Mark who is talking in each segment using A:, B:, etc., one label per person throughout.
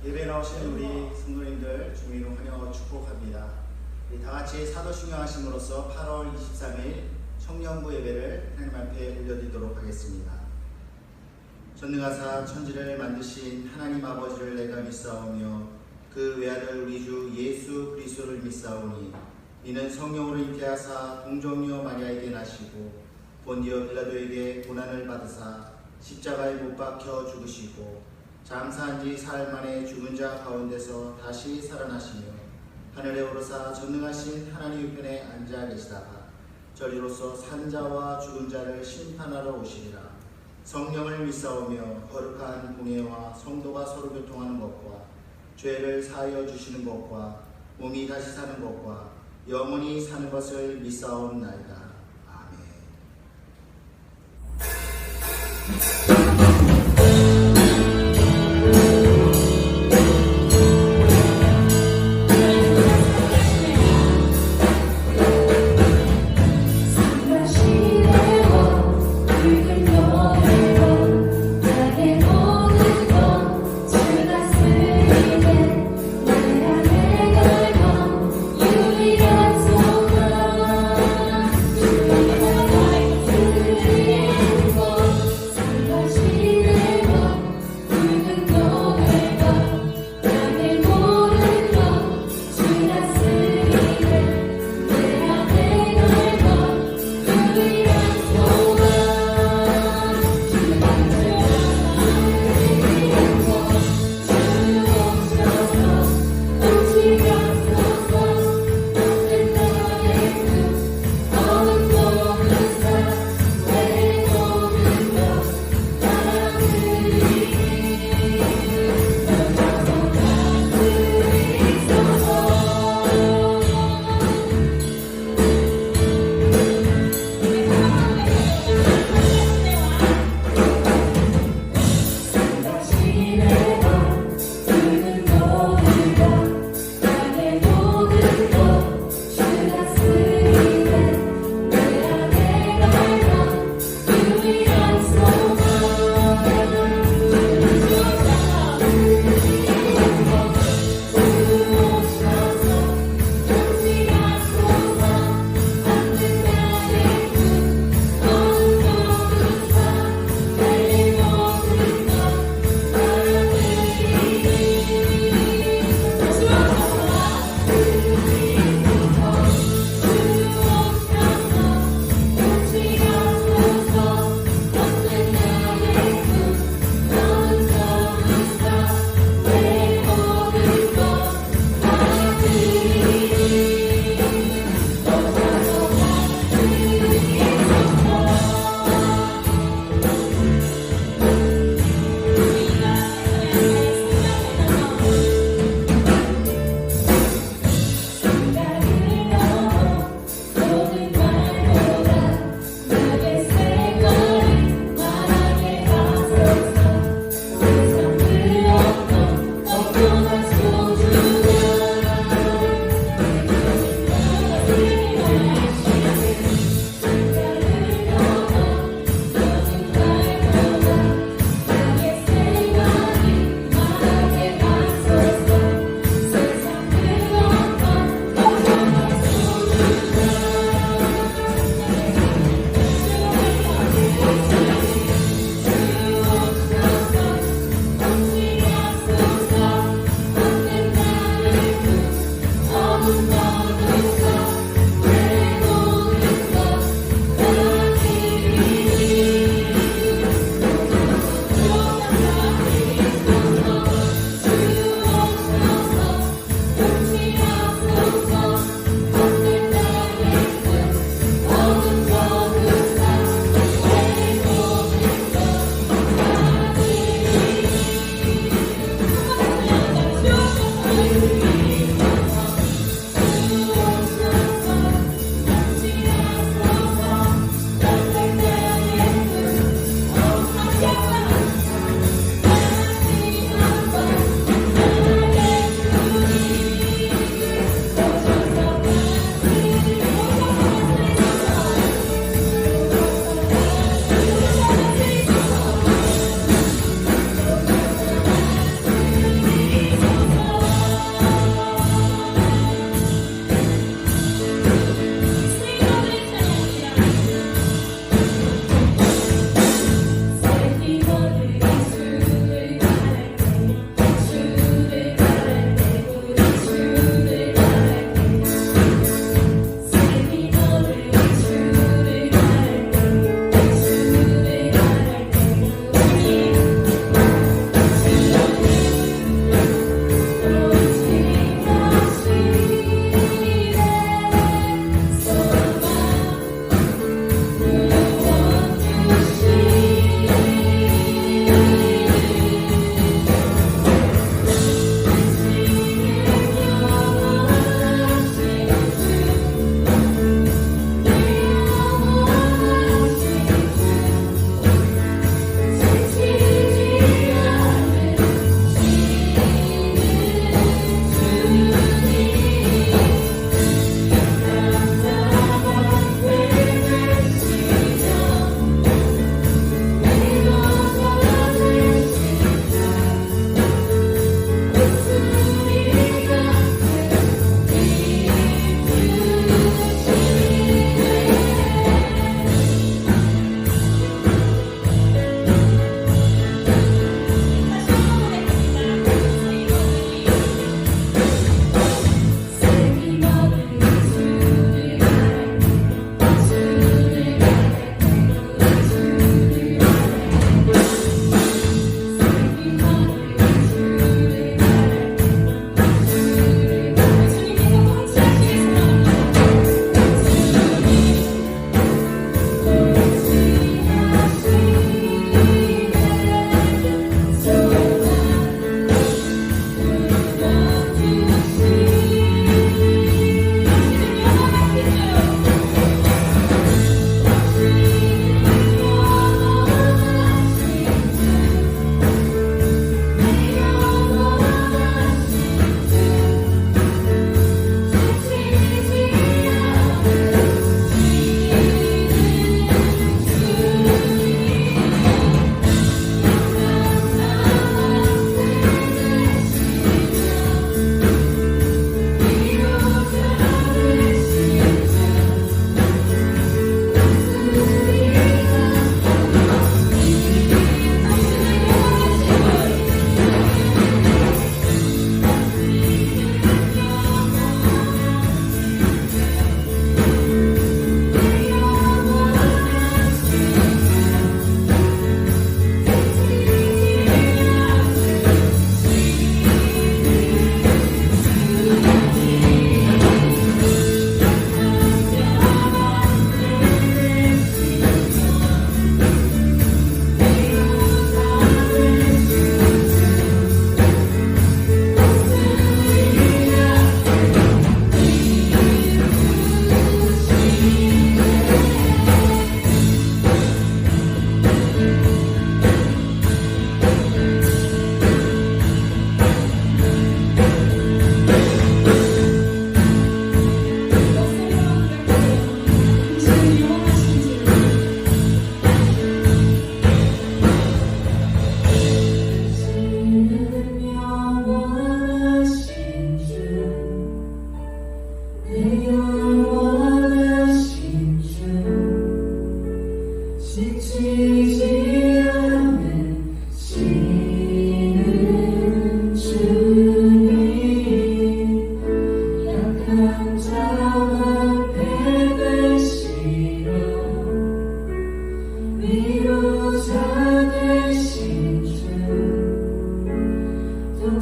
A: 예배 나오신 우리 성도님들 주님으로 환영하고 축복합니다. 우리 다같이 사도신경하심으로써 8월 23일 청년부 예배를 하나님 앞에 올려드리도록 하겠습니다. 전능하사 천지를 만드신 하나님 아버지를 내가 믿사오며 그 외아들 우리 주 예수 그리스도를 믿사오니 이는 성령으로 잉태하사 동정녀 마리아에게 나시고 본디오 빌라도에게 고난을 받으사 십자가에 못 박혀 죽으시고 장사한 지 사흘 만에 죽은 자 가운데서 다시 살아나시며 하늘에 오르사 전능하신 하나님 우편에 앉아 계시다가 저리로서 산자와 죽은 자를 심판하러 오시리라. 성령을 믿사오며 거룩한 공예와 성도가 서로 교통하는 것과 죄를 사하여 주시는 것과 몸이 다시 사는 것과 영원히 사는 것을 믿사옵나이다.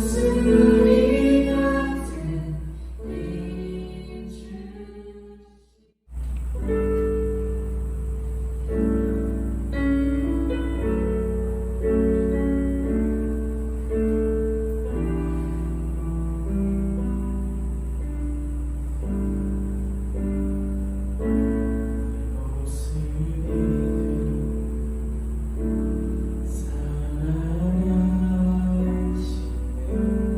B: 목소리 같은 이름 주 사랑하시네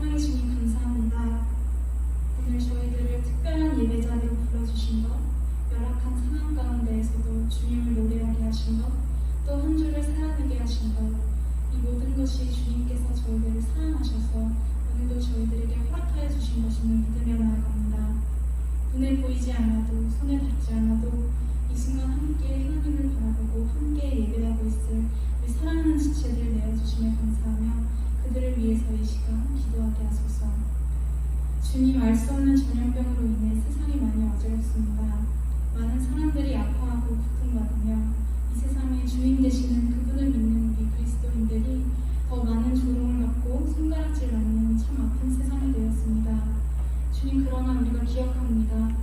C: 사랑해 주님 감사합니다. 오늘 저희들을 특별한 예배 자리로 불러주신 것, 열악한 상황 가운데에서도 주님을 노래하게 하신 것, 또 한 주를 살아내게 하신 것, 이 모든 것이 주님께서 저희들을 사랑하셔서 오늘도 저희들에게 허락하여 주신 것임을 믿으며 나아갑니다. 눈에 보이지 않아도, 손에 닿지 않아도 이 순간 함께 하나님을 바라보고 함께 예배하고 있을 우리 사랑하는 지체들 내어주심에 감사하며 그들을 위해서 이 시간 기도하게 하소서. 주님, 알 수 없는 전염병으로 인해 세상이 많이 어지럽습니다. 많은 사람들이 아파하고 고통받으며 이 세상의 주인 되시는 그분을 믿는 우리 그리스도인들이 더 많은 조롱을 받고 손가락질 맞는 참 아픈 세상이 되었습니다. 주님, 그러나 우리가 기억합니다.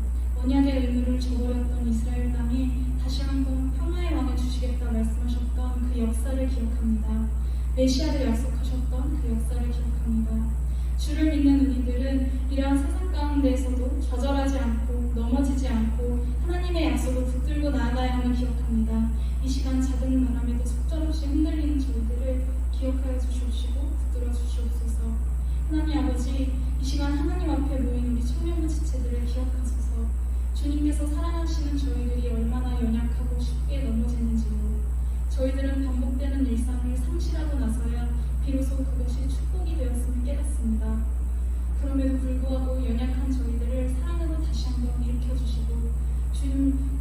C: 언약의 의무를 저버렸던 이스라엘 땅에 다시 한번 평화의 왕을 주시겠다 말씀하셨던 그 역사를 기억합니다. 메시아를 약속하셨던 그 역사를 기억합니다. 주를 믿는 우리들은 이러한 세상 가운데에서도 좌절하지 않고 넘어지지 않고 하나님의 약속을 붙들고 나아가야 함을 기억합니다. 이 시간 작은 바람에도 속절없이 흔들리는 저희들을 기억하여 주시옵시고 붙들어 주시옵소서. 하나님 아버지, 이 시간 하나님 앞에 모인 우리 청년부 지체들을 기억하소서. 주님께서 사랑하시는 저희들이 얼마나 연약하고 쉽게 넘어지는지요. 저희들은 반복되는 일상을 상실하고 나서야 비로소 그것이 축복이 되었음을 깨닫습니다. 그럼에도 불구하고 연약한 저희들을 사랑으로 다시 한번 일으켜주시고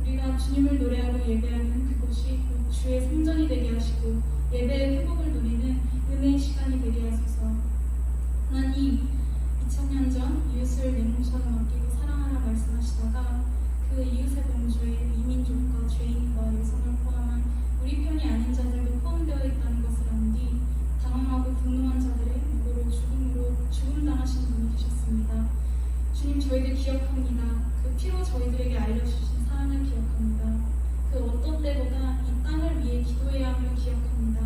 C: 우리가 주님을 노래하고 예배하는 그곳이 곧 주의 성전이 되게 하시고 예배의 회복을 누리는 은혜의 시간이 되게 하소서. 하나님, 2000년 전 이웃을 내 몸처럼 아끼고 사랑하라 말씀하시다가 그 이웃의 범주에 이민족과 죄인과 여성을 포함한 우리 편이 아닌 자들도 포함되어 있다는 것을 안 뒤 당황하고 분노한 자들의 무고로 죽음당하신 분이 계셨습니다. 주님, 저희들 기억합니다. 그 피로 저희들에게 알려주신 사랑을 기억합니다. 그 어떤 때보다 이 땅을 위해 기도해야 함을 기억합니다.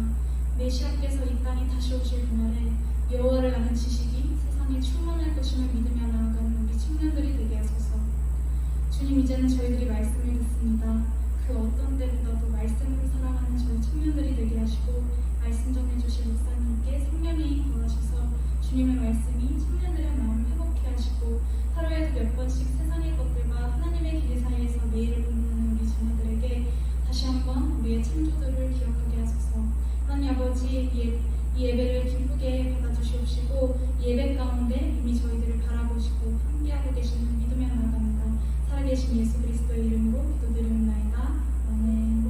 C: 메시아께서 이 땅에 다시 오실 그날에 여호와를 아는 지식이 세상에 충만할 것임을 믿으며 나아가는 우리 청년들이 되게 하소서. 주님, 이제는 저희들이 말씀을 듣습니다. 그 어떤 때보다도 말씀으로 살아가는 저희 청년들이 되게 하시고 말씀 전해주실 목사님께 성령이 거하셔서 주님의 말씀이 청년들의 마음 회복케 하시고 하루에도 몇 번씩 세상의 것들과 하나님의 길 사이에서 매일을 공부하는 우리 자녀들에게 다시 한번 우리의 창조들을 기억하게 하소서. 하나님 아버지, 이 예배를 기쁘게 받아주시옵시고 예배 가운데 이미 저희들을 바라보시고 함께하고 계시는 믿으며 나아갑니다. 살아계신 예수 그리스도의 이름으로 기도드리옵나이다. 아멘.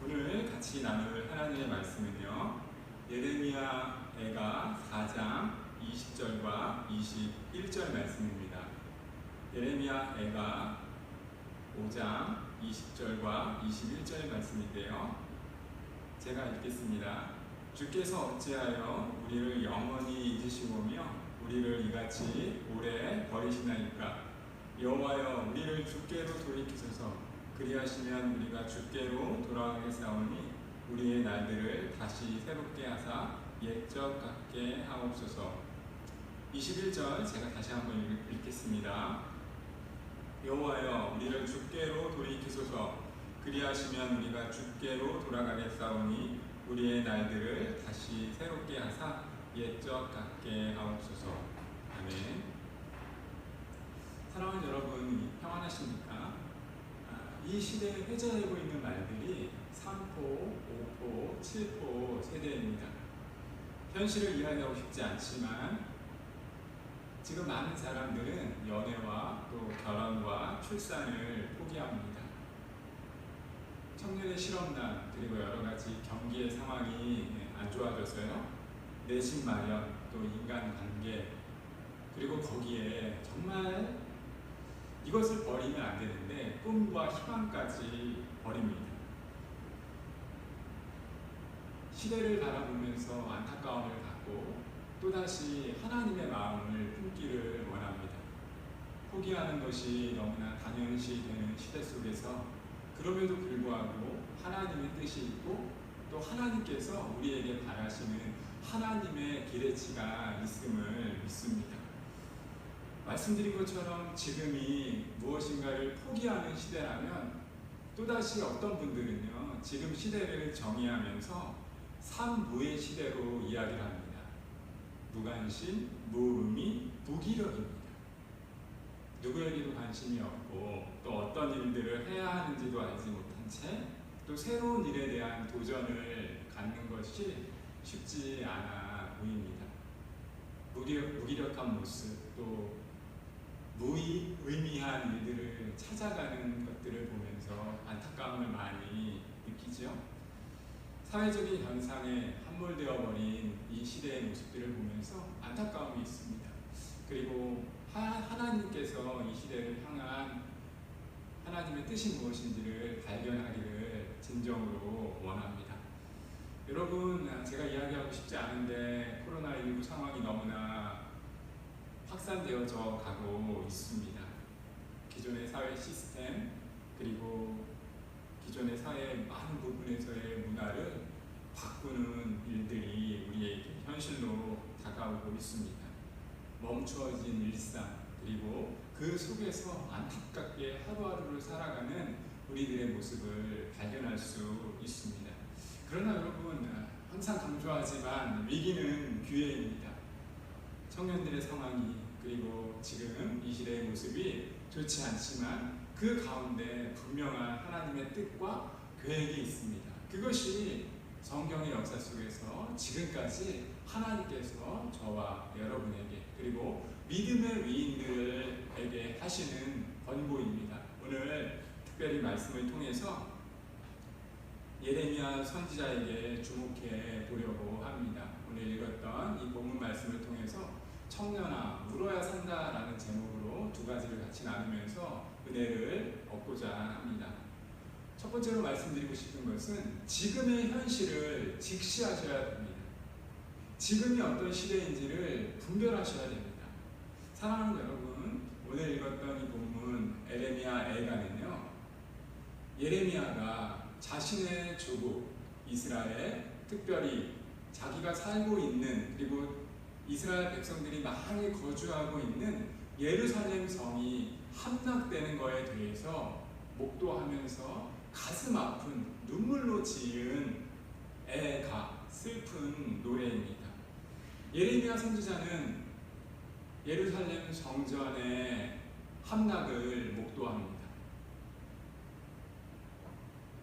D: 오늘 같이 나눌 하나님의 말씀은요, 예레미야 애가 4장 20절과 21절 말씀입니다. 예레미야 애가 5장 20절과 21절 말씀인데요, 제가 읽겠습니다. 주께서 어찌하여 우리를 영원히 잊으시오며 우리를 이같이 오래 버리시나이까. 여호와여, 우리를 주께로 돌이키소서. 그리하시면 우리가 주께로 돌아가겠사오니 우리의 날들을 다시 새롭게 하사 옛적 같게 하옵소서. 21절 제가 다시 한번 읽겠습니다. 여호와여, 우리를 주께로 돌이키소서. 그리하시면 우리가 주께로 돌아가겠사오니 우리의 날들을 다시 새롭게 하사 옛적 같게 하옵소서. 아멘. 사랑하는 여러분, 평안하십니까? 이 시대에 회자되고 있는 말들이 3포, 5포, 7포 세대입니다. 현실을 이야기하고 싶지 않지만 지금 많은 사람들은 연애와 또 결혼과 출산을 포기합니다. 청년의 실업난, 그리고 여러 가지 경기의 상황이 안 좋아져서요, 내 집 마련, 또 인간관계, 그리고 거기에 정말 이것을 버리면 안 되는데 꿈과 희망까지 버립니다. 시대를 바라보면서 안타까움을 갖고 또다시 하나님의 마음을 품기를 원합니다. 포기하는 것이 너무나 당연시 되는 시대 속에서 그럼에도 불구하고 하나님의 뜻이 있고 또 하나님께서 우리에게 바라시는 하나님의 기대치가 있음을 믿습니다. 말씀드린 것처럼 지금이 무엇인가를 포기하는 시대라면 또다시 어떤 분들은요, 지금 시대를 정의하면서 삼무의 시대로 이야기를 합니다. 무관심, 무의미, 무기력입니다. 누구에게도 관심이 없고 또 어떤 일들을 해야 하는지도 알지 못한 채 또 새로운 일에 대한 도전을 갖는 것이 쉽지 않아 보입니다. 무기력한 모습, 또 무의미한 일들을 찾아가는 것들을 보면서 안타까움을 많이 느끼죠. 사회적인 현상에 함몰되어 버린 이 시대의 모습들을 보면서 안타까움이 있습니다. 그리고 하나님께서 이 시대를 향한 하나님의 뜻이 무엇인지를 발견하기를 진정으로 원합니다. 여러분, 제가 이야기하고 싶지 않은데 코로나19 상황이 너무나 확산되어져 가고 있습니다. 기존의 사회 시스템, 그리고 기존의 사회의 많은 부분에서의 문화를 바꾸는 일들이 우리에게 현실로 다가오고 있습니다. 멈추어진 일상, 그리고 그 속에서 안타깝게 하루하루를 살아가는 우리들의 모습을 발견할 수 있습니다. 그러나 여러분, 항상 강조하지만 위기는 기회입니다. 청년들의 상황이, 그리고 지금 이 시대의 모습이 좋지 않지만 그 가운데 분명한 하나님의 뜻과 계획이 있습니다. 그것이 성경의 역사 속에서 지금까지 하나님께서 저와 여러분에게, 그리고 믿음의 위인들에게 하시는 권고입니다. 오늘 특별히 말씀을 통해서 예레미야 선지자에게 주목해 보려고 합니다. 오늘 읽었던 이 본문 말씀을 통해서 청년아 물어야 산다라는 제목으로 두 가지를 같이 나누면서 은혜를 얻고자 합니다. 첫 번째로 말씀드리고 싶은 것은 지금의 현실을 직시하셔야 됩니다. 지금이 어떤 시대인지를 분별하셔야 됩니다. 사랑하는 여러분, 오늘 읽었던 이 본문 에레미야 애가는요, 예레미야가 자신의 조국 이스라엘, 특별히 자기가 살고 있는, 그리고 이스라엘 백성들이 많이 거주하고 있는 예루살렘 성이 함락되는 것에 대해서 목도하면서 가슴 아픈 눈물로 지은 애가 슬픈 노래입니다. 예레미야 선지자는 예루살렘 성전의 함락을 목도합니다.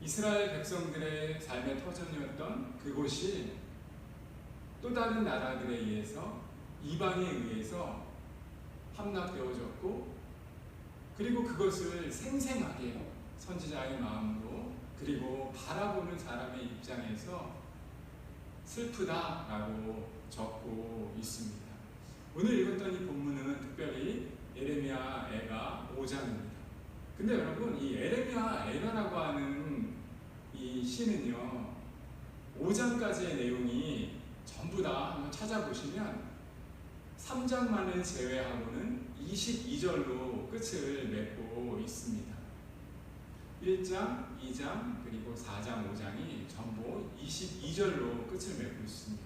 D: 이스라엘 백성들의 삶의 터전이었던 그곳이 또 다른 나라들에 의해서, 이방에 의해서 함락되어졌고, 그리고 그것을 생생하게 선지자의 마음으로, 그리고 바라보는 사람의 입장에서 슬프다라고 적고 있습니다. 오늘 읽었던 이 본문은 특별히 예레미야 애가 5장입니다. 근데 여러분, 이 예레미야 애가라고 하는 이 시는요, 5장까지의 내용이 전부 다 한번 찾아보시면 3장만을 제외하고는 22절로 끝을 맺고 있습니다. 1장, 2장, 그리고 4장, 5장이 전부 22절로 끝을 맺고 있습니다.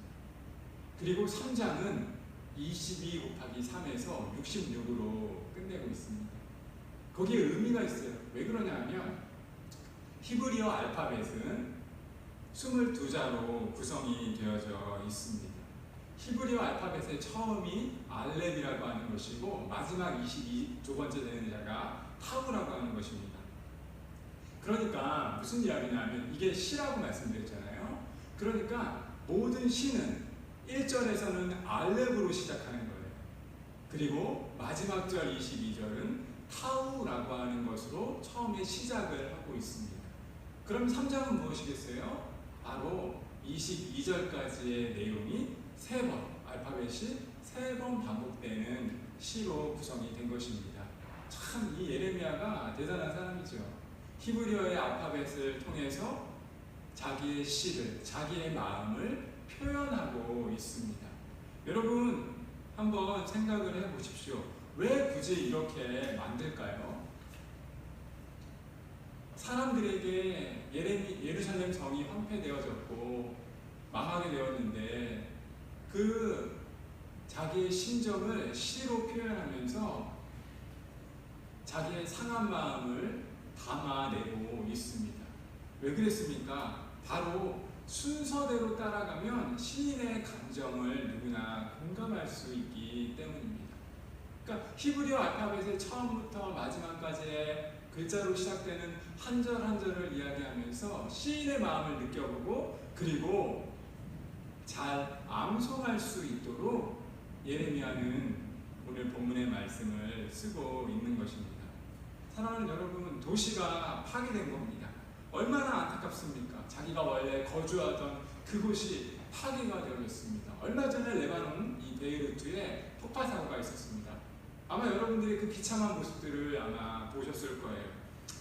D: 그리고 3장은 22 곱하기 3에서 66으로 끝내고 있습니다. 거기에 의미가 있어요. 왜 그러냐면 히브리어 알파벳은 22자로 구성이 되어져 있습니다. 히브리어 알파벳의 처음이 알렙이라고 하는 것이고 마지막 22두 번째 되는 자가 타우라고 하는 것입니다. 그러니까 무슨 이야기냐면 이게 시라고 말씀드렸잖아요. 그러니까 모든 시는 1절에서는 알렙으로 시작하는 거예요. 그리고 마지막 절 22절은 타우라고 하는 것으로 처음에 시작을 하고 있습니다. 그럼 3장은 무엇이겠어요? 바로 22절까지의 내용이 3번, 알파벳이 3번 반복되는 시로 구성이 된 것입니다. 참 이 예레미야가 대단한 사람이죠. 히브리어의 알파벳을 통해서 자기의 시를, 자기의 마음을 표현하고 있습니다. 여러분 한번 생각을 해보십시오. 왜 굳이 이렇게 만들까요? 사람들에게 예루살렘 성이 황폐되어졌고 망하게 되었는데 그 자기의 심정을 시로 표현하면서 자기의 상한 마음을 담아내고 있습니다. 왜 그랬습니까? 바로 순서대로 따라가면 시인의 감정을 누구나 공감할 수 있기 때문입니다. 그러니까 히브리어 알파벳의 처음부터 마지막까지의 글자로 시작되는 한 절 한 절을 이야기하면서 시인의 마음을 느껴보고 그리고 잘 암송할 수 있도록 예레미야는 오늘 본문의 말씀을 쓰고 있는 것입니다. 사랑하는 여러분, 도시가 파괴된 겁니다. 얼마나 안타깝습니까? 자기가 원래 거주하던 그곳이 파괴가 되었습니다. 얼마 전에 레바논 이 베이루트에 폭파 사고가 있었습니다. 아마 여러분들이 그 비참한 모습들을 아마 보셨을 거예요.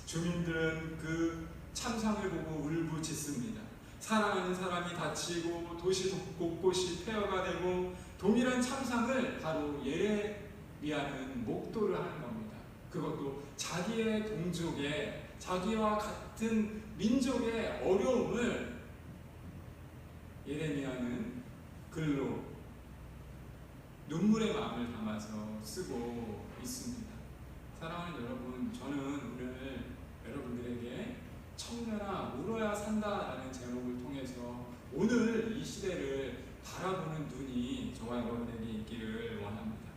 D: 주민들은 그 참상을 보고 울부짖습니다. 사랑하는 사람이 다치고 도시 곳곳이 폐허가 되고 동일한 참상을 바로 예레미야는 목도를 하는 겁니다. 그것도 자기의 동족의, 자기와 같은 민족의 어려움을 예레미야는 글로 눈물의 마음을 담아서 쓰고 있습니다. 사랑하는 여러분, 저는 오늘 여러분들에게 청년아 울어야 산다라는 제목을 통해서 오늘 이 시대를 바라보는 눈이 저와 여러분에게 있기를 원합니다.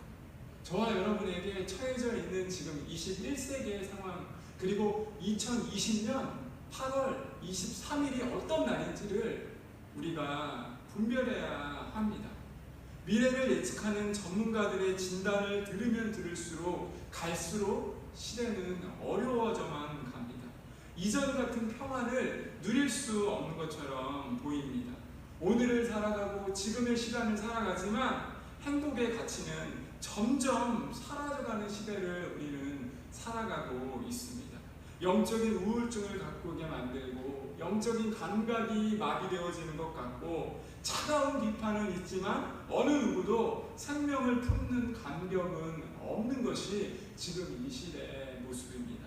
D: 저와 여러분에게 처해져 있는 지금 21세기의 상황, 그리고 2020년 8월 23일이 어떤 날인지를 우리가 분별해야 합니다. 미래를 예측하는 전문가들의 진단을 들으면 들을수록 갈수록 시대는 어려워져만 갑니다. 이전 같은 평안을 누릴 수 없는 것처럼 보입니다. 오늘을 살아가고 지금의 시간을 살아가지만 행복의 가치는 점점 사라져가는 시대를 우리는 살아가고 있습니다. 영적인 우울증을 갖고 오게 만들고 영적인 감각이 마비되어지는 것 같고 차가운 비판은 있지만 어느 누구도 생명을 품는 감격은 없는 것이 지금 이 시대의 모습입니다.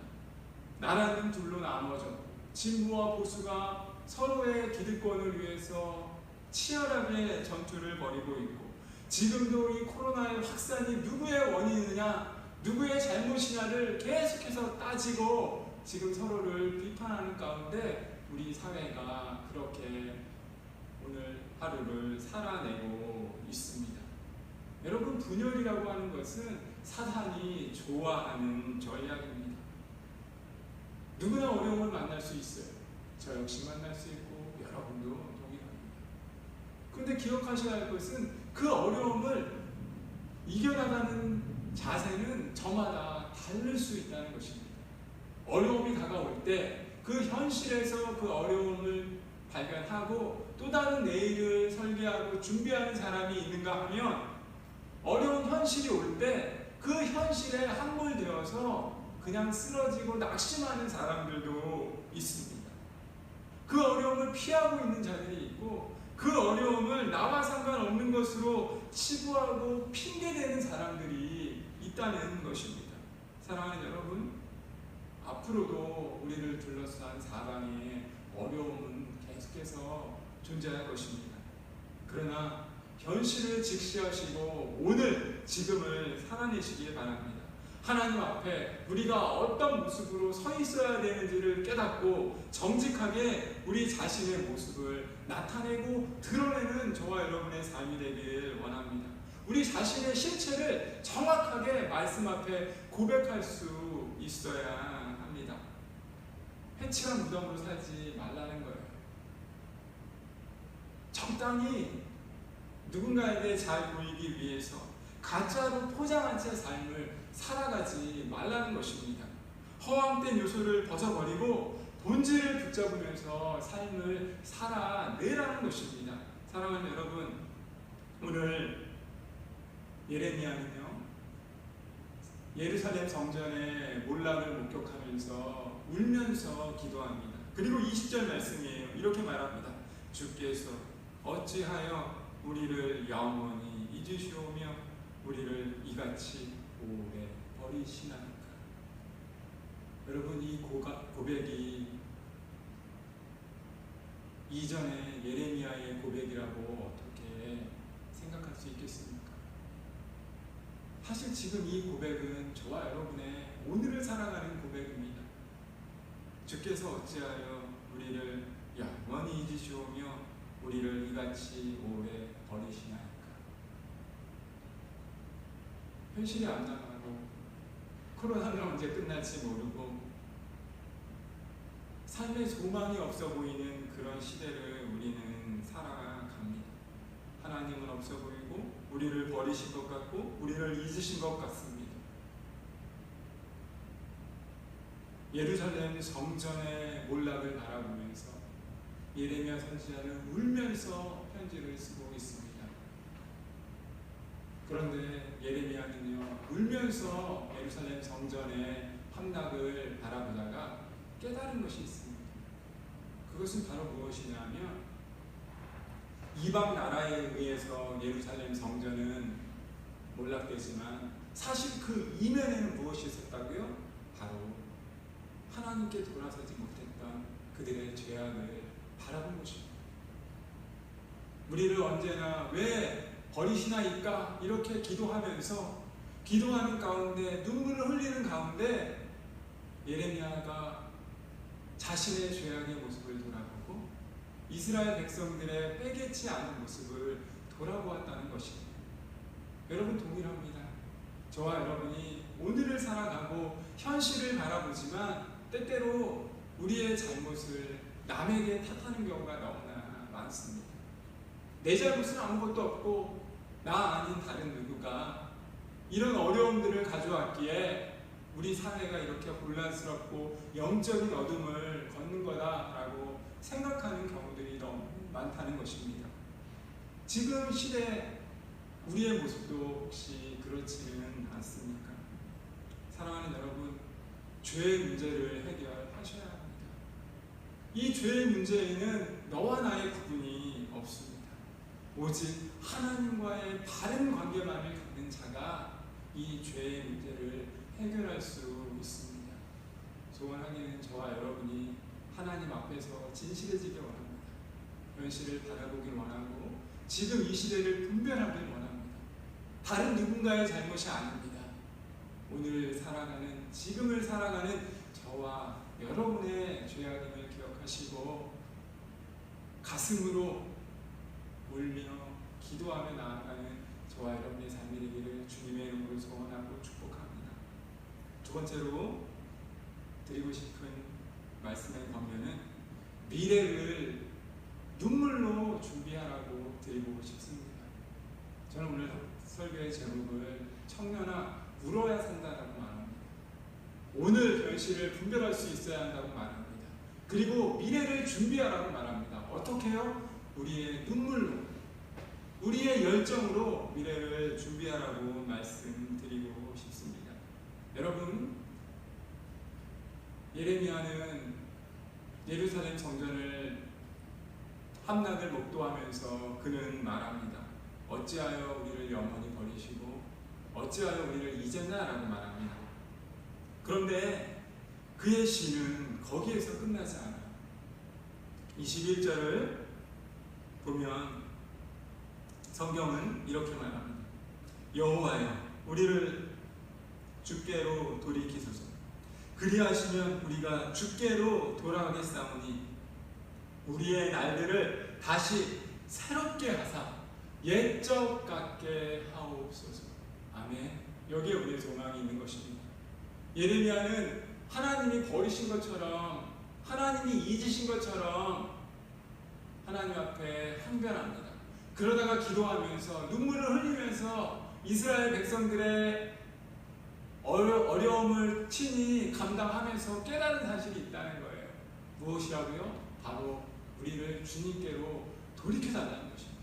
D: 나라는 둘로 나눠져 진보와 보수가 서로의 기득권을 위해서 치열하게 전투를 벌이고 있고 지금도 이 코로나의 확산이 누구의 원인이냐, 누구의 잘못이냐를 계속해서 따지고 지금 서로를 비판하는 가운데 우리 사회가 그렇게 오늘 하루를 살아내고 있습니다. 여러분, 분열이라고 하는 것은 사탄이 좋아하는 전략입니다. 누구나 어려움을 만날 수 있어요. 저 역시 만날 수 있고 여러분도 동일합니다. 그런데 기억하셔야 할 것은 그 어려움을 이겨나가는 자세는 저마다 다를 수 있다는 것입니다. 어려움이 다가올 때 그 현실에서 그 어려움을 발견하고 또 다른 내일을 설계하고 준비하는 사람이 있는가 하면 어려운 현실이 올 때 그 현실에 함몰되어서 그냥 쓰러지고 낙심하는 사람들도 있습니다. 그 어려움을 피하고 있는 자들이 있고 그 어려움을 나와 상관없는 것으로 치부하고 핑계대는 사람들이 있다는 것입니다. 사랑하는 여러분, 앞으로도 우리를 둘러싼 사방에 어려움은 계속해서 존재할 것입니다. 그러나 현실을 직시하시고 오늘 지금을 살아내시길 바랍니다. 하나님 앞에 우리가 어떤 모습으로 서 있어야 되는지를 깨닫고 정직하게 우리 자신의 모습을 나타내고 드러내는 저와 여러분의 삶이 되길 원합니다. 우리 자신의 실체를 정확하게 말씀 앞에 고백할 수 있어야 합니다. 해치한 무덤으로 살지 말라는 거예요. 적당히 누군가에게 잘 보이기 위해서 가짜로 포장한 채 삶을 살아가지 말라는 것입니다. 허황된 요소를 벗어버리고 본질을 붙잡으면서 삶을 살아내라는 것입니다. 사랑하는 여러분, 오늘 예레미야는요, 예루살렘 성전의 몰락을 목격하면서 울면서 기도합니다. 그리고 20절 말씀이에요. 이렇게 말합니다. 주께서 어찌하여 우리를 영원히 잊으시오며 우리를 이같이 오래 버리시나이까. 여러분, 이 고백이 이전에 예레미야의 고백이라고 어떻게 생각하십니까? 사실 지금 이 고백은 저와 여러분의 오늘을 살아가는 고백입니다. 주께서 어찌하여 우리를 영원히 잊으시오며 우리를 이같이 오래 버리시나이까. 현실이 안 나가고 코로나는 언제 끝날지 모르고 삶의 소망이 없어 보이는 그런 시대를 우리는 살아갑니다. 하나님은 없어 보이고 우리를 버리신 것 같고 우리를 잊으신 것 같습니다. 예루살렘 성전의 몰락을 바라보면서 예레미야 선지자는 울면서 편지를 쓰고 있습니다. 그런데 예레미야는요, 울면서 예루살렘 성전의 함락을 바라보다가 깨달은 것이 있습니다. 그것은 바로 무엇이냐면 이방 나라에 의해서 예루살렘 성전은 몰락되지만 사실 그 이면에는 무엇이 있었다고요? 바로 하나님께 돌아서지 못했던 그들의 죄악을 바라본 것입니다. 우리를 언제나 왜 버리시나이까 이렇게 기도하면서 기도하는 가운데 눈물을 흘리는 가운데 예레미야가 자신의 죄악의 모습을 돌아보고 이스라엘 백성들의 빼개치 않은 모습을 돌아보았다는 것입니다. 여러분 동일합니다. 저와 여러분이 오늘을 살아가고 현실을 바라보지만 때때로 우리의 잘못을 남에게 탓하는 경우가 너무나 많습니다. 내 잘못은 아무것도 없고 나 아닌 다른 누구가 이런 어려움들을 가져왔기에 우리 사회가 이렇게 혼란스럽고 영적인 어둠을 걷는 거다라고 생각하는 경우들이 너무 많다는 것입니다. 지금 시대 우리의 모습도 혹시 그렇지는 않습니까? 사랑하는 여러분, 죄의 문제를 해결하셔야 합니다. 이 죄의 문제에는 너와 나의 구분이 없습니다. 오직 하나님과의 바른 관계만을 갖는 자가 이 죄의 문제를 해결할 수 있습니다. 소원하기는 저와 여러분이 하나님 앞에서 진실해지길 원합니다. 현실을 바라보길 원하고 지금 이 시대를 분별하길 원합니다. 다른 누군가의 잘못이 아닙니다. 오늘 살아가는, 지금을 살아가는 저와 여러분의 죄악임을 기억하시고 가슴으로 울며 기도하며 나아가는 저와 여러분의 삶이 되기를 주님의 이름으로 소원하고 축복합니다. 두 번째로 드리고 싶은 말씀의 권면은 미래를 눈물로 준비하라고 드리고 싶습니다. 저는 오늘 설교의 제목을 청년아 울어야 산다라고 말합니다. 오늘 현실을 분별할 수 있어야 한다고 말합니다. 그리고 미래를 준비하라고 말합니다. 어떻게요? 우리의 눈물로, 우리의 열정으로 미래를 준비하라고 말씀드리고 싶습니다. 여러분, 예레미야는 예루살렘 성전을 함락을 목도하면서 그는 말합니다. 어찌하여 우리를 영원히 버리시고 어찌하여 우리를 잊었나라고 말합니다. 그런데 그의 시는 거기에서 끝나지 않아요. 21절을 보면 성경은 이렇게 말합니다. 여호와여, 우리를 주께로 돌이키소서. 그리하시면 우리가 주께로 돌아가겠사오니 우리의 날들을 다시 새롭게 하사 옛적 같게 하옵소서. 아멘. 여기에 우리의 소망이 있는 것입니다. 예레미야는 하나님이 버리신 것처럼, 하나님이 잊으신 것처럼 하나님 앞에 항변합니다. 그러다가 기도하면서 눈물을 흘리면서 이스라엘 백성들의 어려움을 친히 감당하면서 깨달은 사실이 있다는 거예요. 무엇이라고요? 바로 우리를 주님께로 돌이켜달라는 것입니다.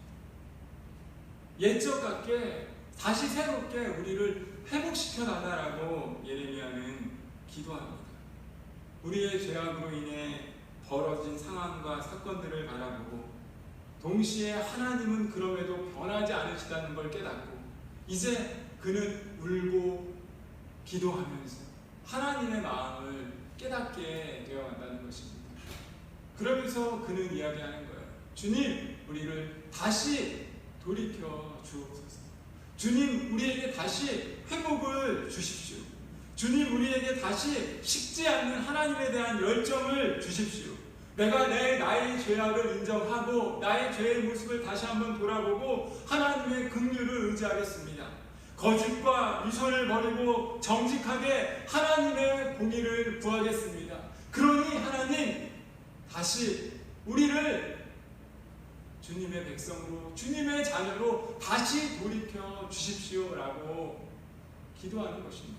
D: 옛적 같게 다시 새롭게 우리를 회복시켜달라고 예레미야는 기도합니다. 우리의 죄악으로 인해 벌어진 상황과 사건들을 바라보고 동시에 하나님은 그럼에도 변하지 않으시다는 걸 깨닫고 이제 그는 울고 기도하면서 하나님의 마음을 깨닫게 되어간다는 것입니다. 그러면서 그는 이야기하는 거예요. 주님, 우리를 다시 돌이켜 주옵소서. 주님 우리에게 다시 회복을 주십시오. 주님 우리에게 다시 식지 않는 하나님에 대한 열정을 주십시오. 내가 나의 죄악을 인정하고 나의 죄의 모습을 다시 한번 돌아보고 하나님의 긍휼을 의지하겠습니다. 거짓과 유선을 버리고 정직하게 하나님의 공의를 구하겠습니다. 그러니 하나님 다시 우리를 주님의 백성으로 주님의 자녀로 다시 돌이켜 주십시오라고 기도하는 것입니다.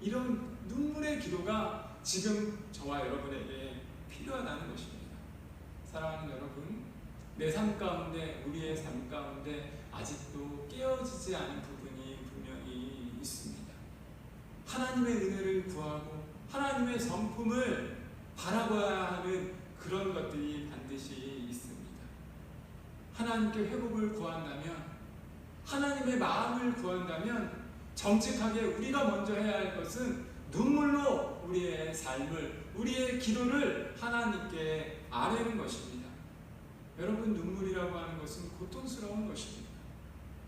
D: 이런 눈물의 기도가 지금 저와 여러분에게 필요하다는 것입니다. 사랑하는 여러분, 내 삶 가운데 우리의 삶 가운데 아직도 깨어지지 않은 부분이 분명히 있습니다. 하나님의 은혜를 구하고 하나님의 성품을 바라봐야 하는 그런 것들이 반드시 있습니다. 하나님께 회복을 구한다면, 하나님의 마음을 구한다면 정직하게 우리가 먼저 해야 할 것은 눈물로 우리의 삶을, 우리의 기도를 하나님께 아뢰는 것입니다. 여러분, 눈물이라고 하는 것은 고통스러운 것입니다.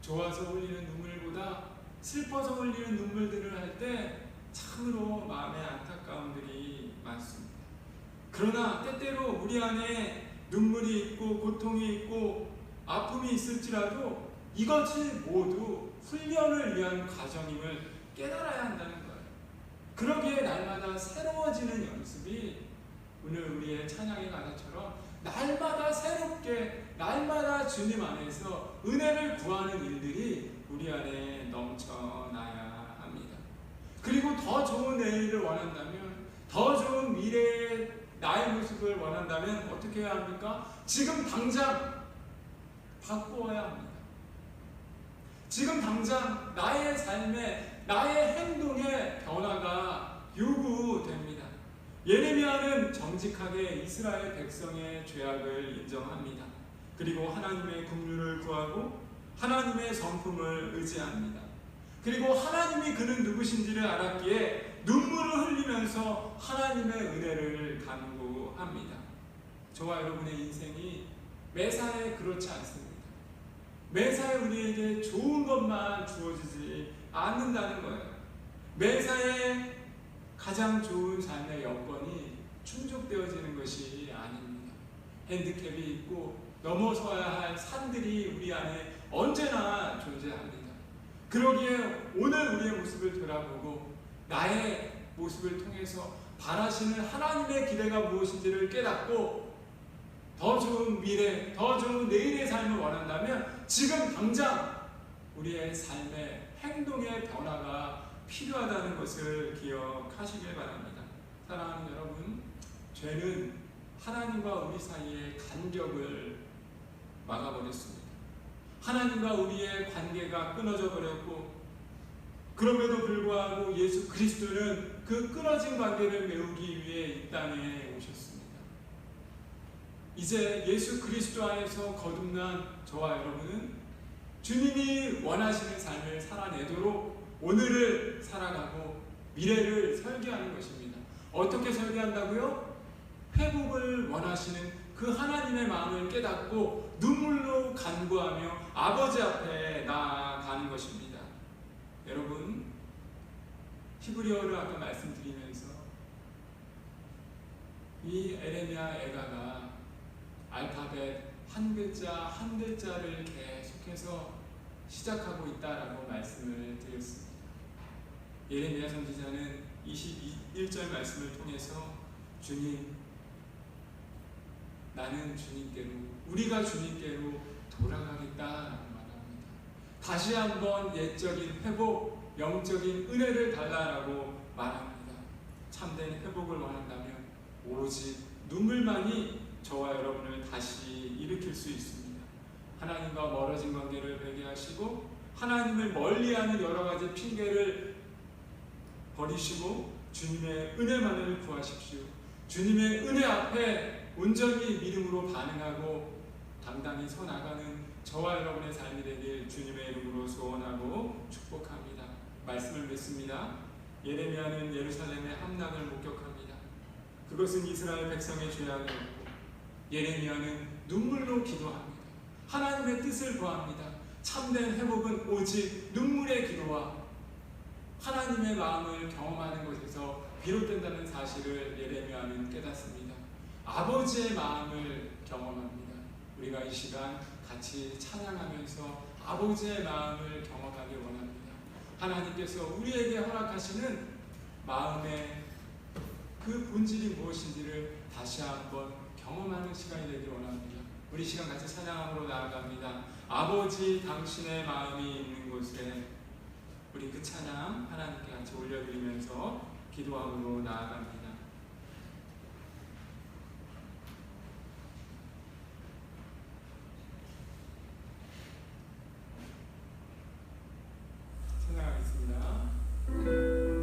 D: 좋아서 흘리는 눈물보다 슬퍼서 흘리는 눈물들을 할 때 참으로 마음에 안타까운 일이 많습니다. 그러나 때때로 우리 안에 눈물이 있고 고통이 있고 아픔이 있을지라도 이것이 모두 훈련을 위한 과정임을 깨달아야 한다는 거예요. 그러기에 날마다 새로워지는 연습이 오늘 우리의 찬양의 가사처럼 날마다 새롭게 날마다 주님 안에서 은혜를 구하는 일들이 우리 안에 넘쳐나야 합니다. 그리고 더 좋은 내일을 원한다면, 더 좋은 미래의 나의 모습을 원한다면 어떻게 해야 합니까? 지금 당장 바꾸어야 합니다. 지금 당장 나의 삶에, 나의 행동의 변화가 요구됩니다. 예레미야는 정직하게 이스라엘 백성의 죄악을 인정합니다. 그리고 하나님의 긍휼을 구하고 하나님의 성품을 의지합니다. 그리고 하나님이 그는 누구신지를 알았기에 눈물을 흘리면서 하나님의 은혜를 간구합니다. 저와 여러분의 인생이 매사에 그렇지 않습니다. 매사에 우리에게 좋은 것만 주어지지 않는다는 거예요. 매사에 가장 좋은 삶의 여건이 충족되어지는 것이 아닙니다. 핸디캡이 있고 넘어서야 할 산들이 우리 안에 언제나 존재합니다. 그러기에 오늘 우리의 모습을 돌아보고 나의 모습을 통해서 바라시는 하나님의 기대가 무엇인지를 깨닫고 더 좋은 미래, 더 좋은 내일의 삶을 원한다면 지금 당장 우리의 삶의 행동의 변화가 필요하다는 것을 기억하시길 바랍니다. 사랑하는 여러분, 죄는 하나님과 우리 사이의 간격을 막아버렸습니다. 하나님과 우리의 관계가 끊어져 버렸고, 그럼에도 불구하고 예수 그리스도는 그 끊어진 관계를 메우기 위해 이 땅에 오셨습니다. 이제 예수 그리스도 안에서 거듭난 저와 여러분은 주님이 원하시는 삶을 살아내도록 오늘을 살아가고 미래를 설계하는 것입니다. 어떻게 설계한다고요? 회복을 원하시는 그 하나님의 마음을 깨닫고 눈물로 간구하며 아버지 앞에 나아가는 것입니다. 여러분, 히브리어를 아까 말씀드리면서 이 에레미야 애가가 알파벳 한 글자 한 글자를 계속해서 시작하고 있다라고 말씀을 드렸습니다. 예레미야 선지자는 21절 말씀을 통해서 주님, 나는 주님께로, 우리가 주님께로 돌아가겠다라고 말합니다. 다시 한번 옛적인 회복, 영적인 은혜를 달라라고 말합니다. 참된 회복을 원한다면 오로지 눈물만이 저와 여러분을 다시 일으킬 수 있습니다. 하나님과 멀어진 관계를 회개하시고 하나님을 멀리하는 여러 가지 핑계를 버리시고 주님의 은혜만을 구하십시오. 주님의 은혜 앞에 온전히 믿음으로 반응하고 당당히 서 나가는 저와 여러분의 삶이 되길 주님의 이름으로 소원하고 축복합니다. 말씀을 맺습니다. 예레미야는 예루살렘의 함락을 목격합니다. 그것은 이스라엘 백성의 죄악이었고 예레미야는 눈물로 기도합니다. 하나님의 뜻을 구합니다. 참된 회복은 오직 눈물의 기도와 하나님의 마음을 경험하는 곳에서 비롯된다는 사실을 예레미야는 깨닫습니다. 아버지의 마음을 경험합니다. 우리가 이 시간 같이 찬양하면서 아버지의 마음을 경험하길 원합니다. 하나님께서 우리에게 허락하시는 마음의 그 본질이 무엇인지를 다시 한번 경험하는 시간이 되길 원합니다. 우리 시간 같이 찬양함으로 나아갑니다. 아버지 당신의 마음이 있는 곳에 우리 그 찬양 하나님께 같이 올려드리면서 기도함으로 나아갑니다. 찬양하겠습니다.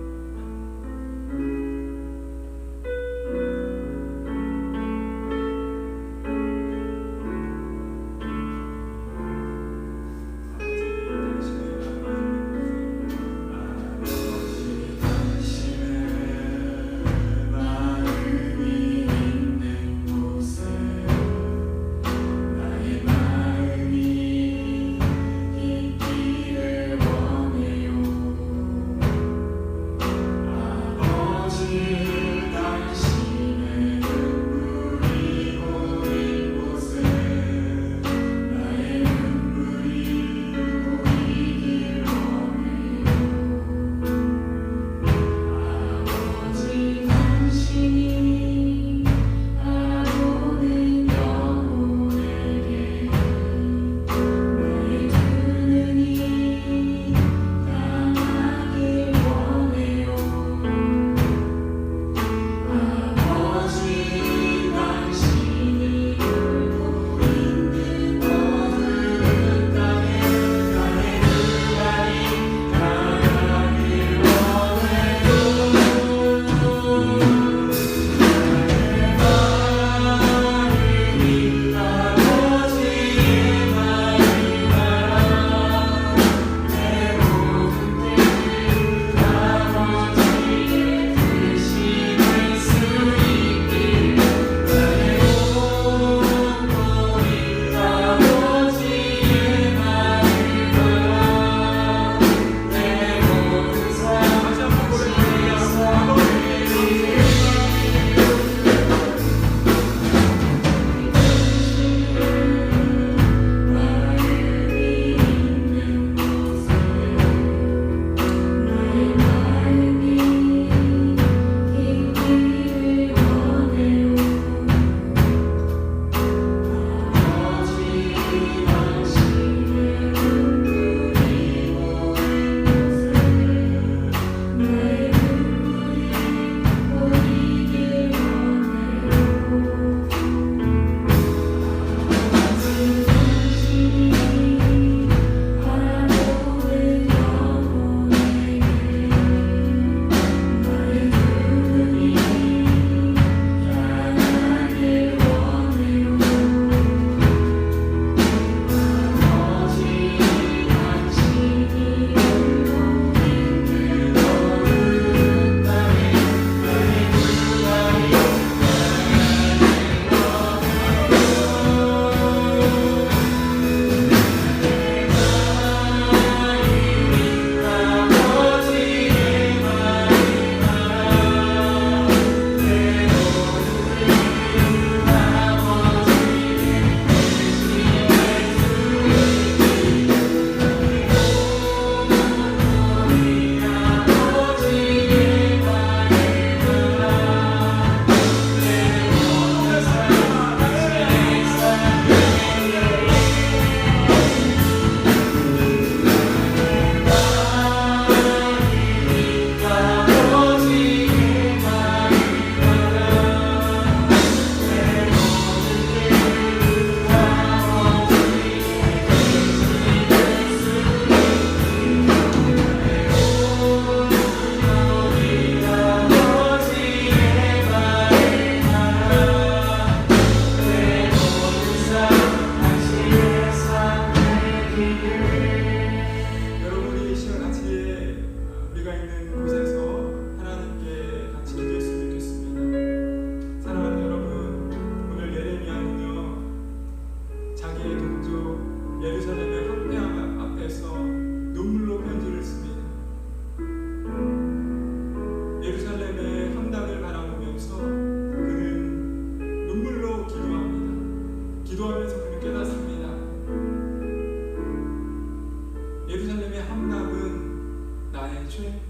D: 함락은 나의 죄,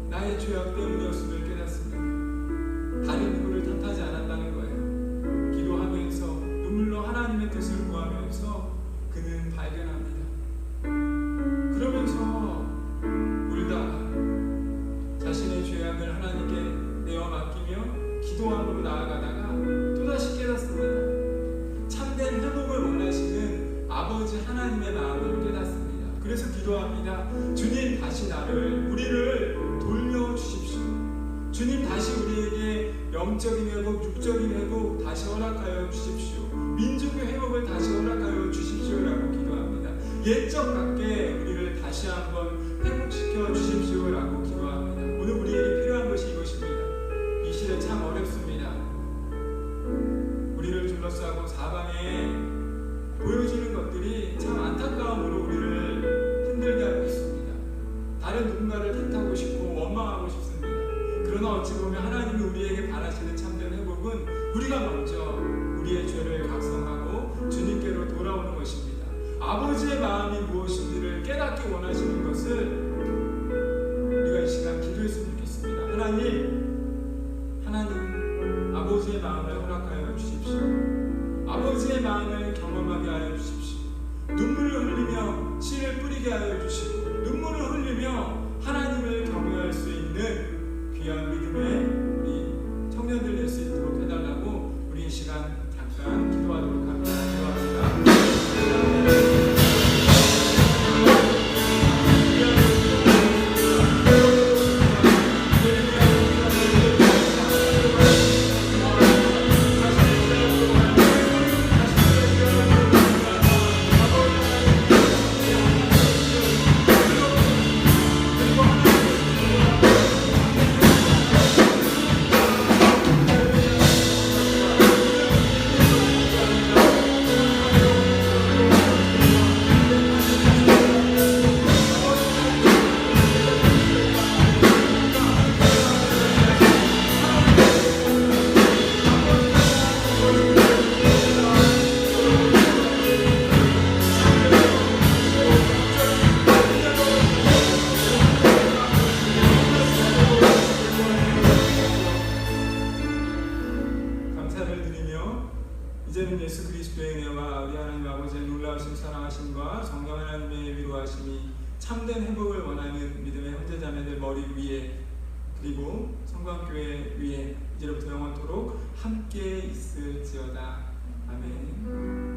D: 나의 죄악 때문이었음을 깨닫습니다. 다른 누구를 탓하지 않았다는 거예요. 기도하면서 눈물로 하나님의 뜻을 구하면서 그는 발견합니다. 그러면서 울다가 자신의 죄악을 하나님께 내어 맡기며 기도함으로 나아가다가 또다시 깨닫습니다. 참된 회복을 원하시는 아버지 하나님의 마음을 깨닫습니다. 그래서 기도합니다. 주님 다시 우리를 돌려주십시오. 주님 다시 우리에게 영적인 회복, 육적인 회복 다시 허락하여 주십시오. 민족의 회복을 다시 허락하여 주십시오라고 기도합니다. 옛적 같게 우리를 다시 한번 회복시켜 주십시오라고 기도합니다. 오늘 우리에게 필요한 것이 이것입니다. 이 시대 참 어렵습니다. 우리를 둘러싸고 사방에 보여지는 것들이 참 안타까움으로 우리를 힘들게 하고 있습니다. 다른 누군가를 탓하고 싶고 원망하고 싶습니다. 그러나 어찌 보면 하나님이 우리에게 바라시는 참된 회복은 우리가 먼저 우리의 죄를 각성하고 주님께로 돌아오는 것입니다. 아버지의 마음이 무엇인지를 깨닫기 원하시는 것을 우리가 이 시간 기도했으면 좋겠습니다. 하나님 아버지의 마음을 허락하여 주십시오. 아버지의 마음을 경험하게 하여 주십시오. 눈물을 흘리며 씨를 뿌리게 하여 주시고 눈물을 흘리며 하나님을 경외할 수 있는 귀한 믿음의 우리 청년들 될 수 있도록 해달라고 우리 이 시간 잠깐 기도하도록 합니다. 기도합니다. 이제는 예수 그리스도의 은혜와 우리 하나님 아버지의 놀라우신 사랑하심과 성령 하나님의 위로하심이 참된 회복을 원하는 믿음의 형제자매들 머리 위에 그리고 성광교회 위에 이제로부터 영원토록 함께 있을지어다. 아멘.